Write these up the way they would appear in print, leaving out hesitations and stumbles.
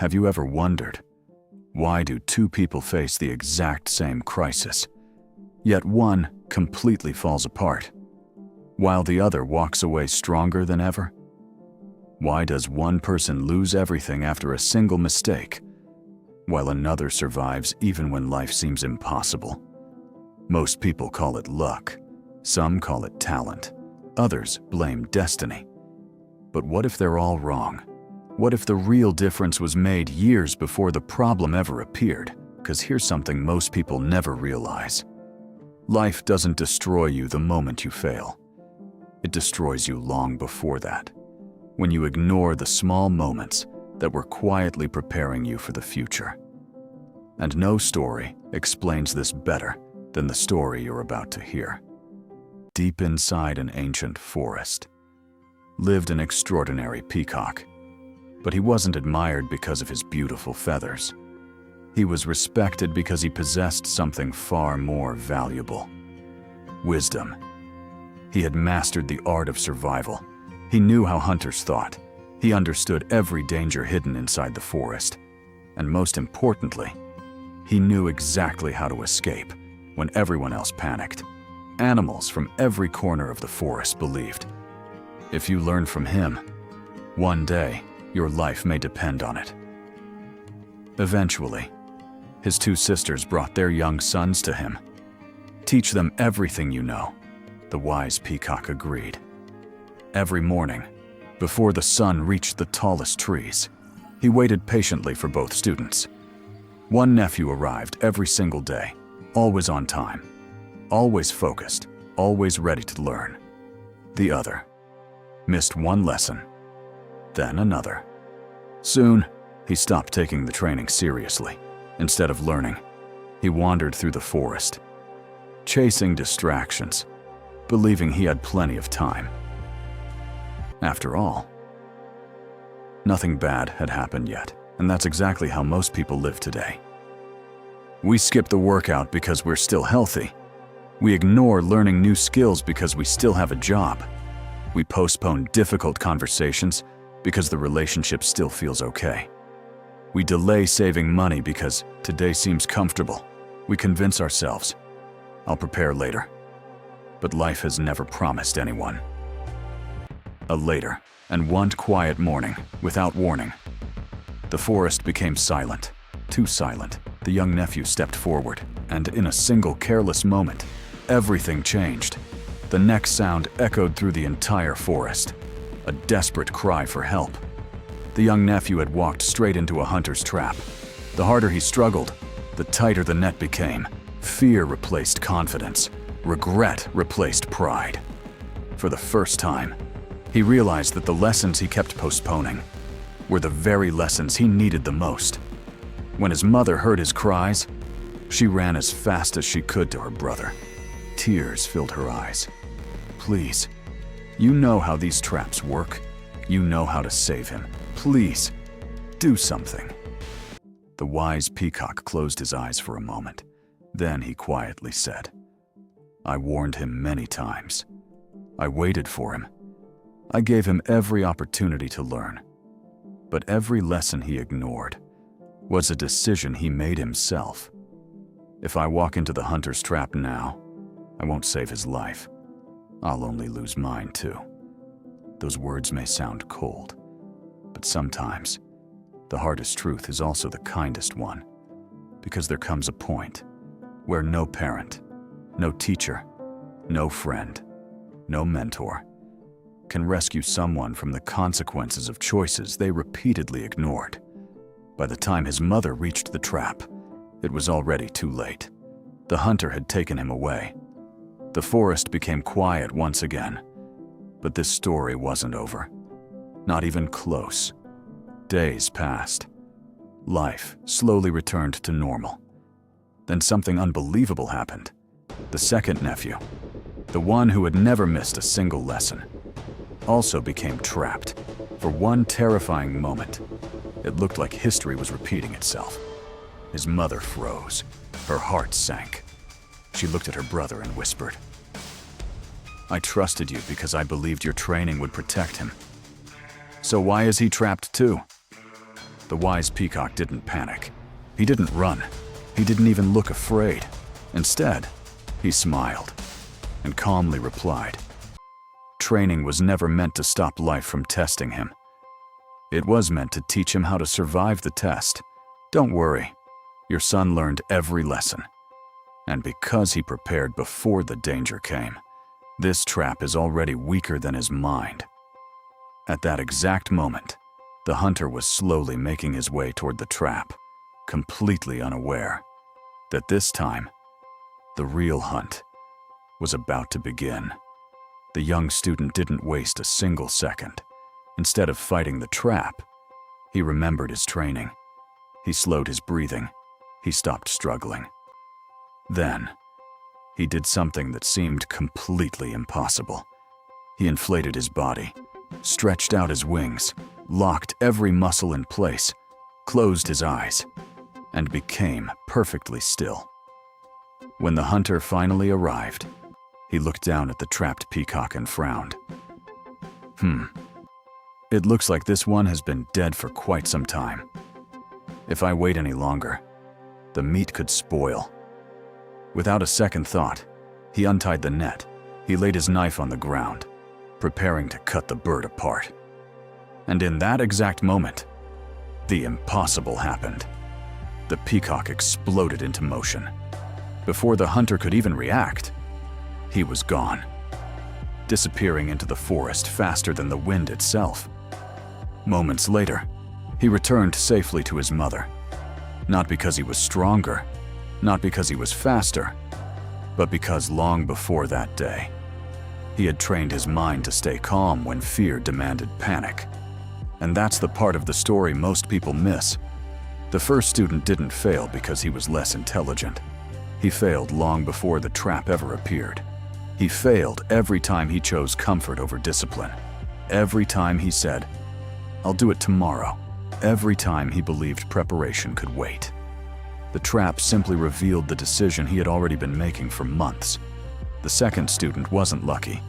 Have you ever wondered, why do two people face the exact same crisis, yet one completely falls apart, while the other walks away stronger than ever? Why does one person lose everything after a single mistake, while another survives even when life seems impossible? Most people call it luck, some call it talent, others blame destiny. But what if they're all wrong? What if the real difference was made years before the problem ever appeared? Because here's something most people never realize. Life doesn't destroy you the moment you fail. It destroys you long before that, when you ignore the small moments that were quietly preparing you for the future. And no story explains this better than the story you're about to hear. Deep inside an ancient forest lived an extraordinary peacock. But he wasn't admired because of his beautiful feathers. He was respected because he possessed something far more valuable: wisdom. He had mastered the art of survival. He knew how hunters thought. He understood every danger hidden inside the forest. And most importantly, he knew exactly how to escape when everyone else panicked. Animals from every corner of the forest believed, if you learn from him, one day, your life may depend on it. Eventually, his two sisters brought their young sons to him. Teach them everything you know, the wise peacock agreed. Every morning, before the sun reached the tallest trees, he waited patiently for both students. One nephew arrived every single day, always on time, always focused, always ready to learn. The other missed one lesson, then another. Soon, he stopped taking the training seriously. Instead of learning, he wandered through the forest, chasing distractions, believing he had plenty of time. After all, nothing bad had happened yet, and that's exactly how most people live today. We skip the workout because we're still healthy. We ignore learning new skills because we still have a job. We postpone difficult conversations because the relationship still feels okay. We delay saving money because today seems comfortable. We convince ourselves, I'll prepare later. But life has never promised anyone a later, and one quiet morning, without warning, the forest became silent. Too silent. The young nephew stepped forward, and in a single careless moment, everything changed. The next sound echoed through the entire forest. A desperate cry for help. The young nephew had walked straight into a hunter's trap. The harder he struggled, the tighter the net became. Fear replaced confidence. Regret replaced pride. For the first time, he realized that the lessons he kept postponing were the very lessons he needed the most. When his mother heard his cries, she ran as fast as she could to her brother. Tears filled her eyes. Please, you know how these traps work. You know how to save him. Please, do something. The wise peacock closed his eyes for a moment. Then he quietly said, I warned him many times. I waited for him. I gave him every opportunity to learn. But every lesson he ignored was a decision he made himself. If I walk into the hunter's trap now, I won't save his life. I'll only lose mine too. Those words may sound cold, but sometimes the hardest truth is also the kindest one, because there comes a point where no parent, no teacher, no friend, no mentor can rescue someone from the consequences of choices they repeatedly ignored. By the time his mother reached the trap, it was already too late. The hunter had taken him away. The forest became quiet once again. But this story wasn't over. Not even close. Days passed. Life slowly returned to normal. Then something unbelievable happened. The second nephew, the one who had never missed a single lesson, also became trapped. For one terrifying moment, it looked like history was repeating itself. His mother froze. Her heart sank. She looked at her brother and whispered, I trusted you because I believed your training would protect him. So why is he trapped too? The wise peacock didn't panic. He didn't run. He didn't even look afraid. Instead, he smiled and calmly replied, "Training was never meant to stop life from testing him. It was meant to teach him how to survive the test. Don't worry, your son learned every lesson. And because he prepared before the danger came, this trap is already weaker than his mind." At that exact moment, the hunter was slowly making his way toward the trap, completely unaware that this time, the real hunt was about to begin. The young student didn't waste a single second. Instead of fighting the trap, he remembered his training. He slowed his breathing. He stopped struggling. Then, he did something that seemed completely impossible. He inflated his body, stretched out his wings, locked every muscle in place, closed his eyes, and became perfectly still. When the hunter finally arrived, he looked down at the trapped peacock and frowned. It looks like this one has been dead for quite some time. If I wait any longer, the meat could spoil." Without a second thought, he untied the net. He laid his knife on the ground, preparing to cut the bird apart. And in that exact moment, the impossible happened. The peacock exploded into motion. Before the hunter could even react, he was gone, disappearing into the forest faster than the wind itself. Moments later, he returned safely to his mother. Not because he was stronger, not because he was faster, but because long before that day, he had trained his mind to stay calm when fear demanded panic. And that's the part of the story most people miss. The first student didn't fail because he was less intelligent. He failed long before the trap ever appeared. He failed every time he chose comfort over discipline. Every time he said, "I'll do it tomorrow." Every time he believed preparation could wait. The trap simply revealed the decision he had already been making for months. The second student wasn't lucky.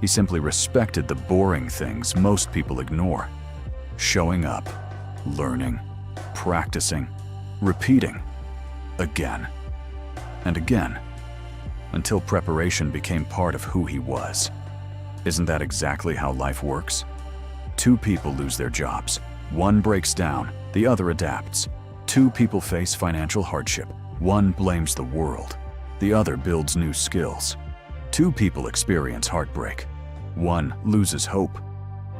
He simply respected the boring things most people ignore. Showing up, learning, practicing, repeating, again and again, until preparation became part of who he was. Isn't that exactly how life works? Two people lose their jobs. One breaks down, the other adapts. Two people face financial hardship. One blames the world, the other builds new skills. Two people experience heartbreak. One loses hope,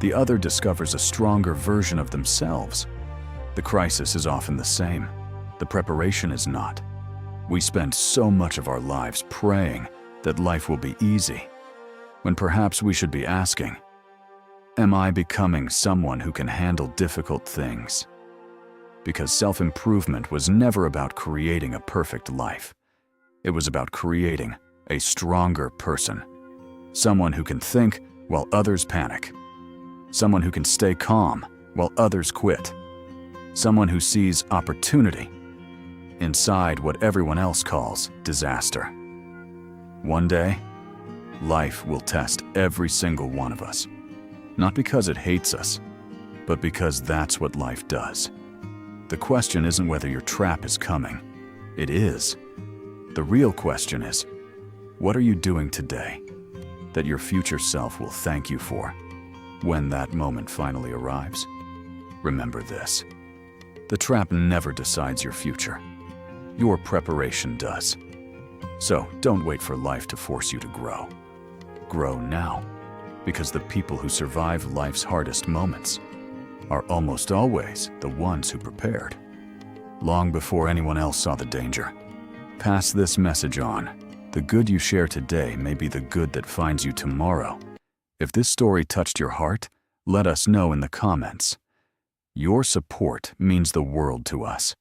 the other discovers a stronger version of themselves. The crisis is often the same. The preparation is not. We spend so much of our lives praying that life will be easy, when perhaps we should be asking, am I becoming someone who can handle difficult things? Because self-improvement was never about creating a perfect life. It was about creating a stronger person. Someone who can think while others panic. Someone who can stay calm while others quit. Someone who sees opportunity inside what everyone else calls disaster. One day, life will test every single one of us. Not because it hates us, but because that's what life does. The question isn't whether your trap is coming. It is. The real question is, what are you doing today that your future self will thank you for when that moment finally arrives? Remember this. The trap never decides your future. Your preparation does. So don't wait for life to force you to grow. Grow now, because the people who survive life's hardest moments are almost always the ones who prepared, long before anyone else saw the danger. Pass this message on. The good you share today may be the good that finds you tomorrow. If this story touched your heart, let us know in the comments. Your support means the world to us.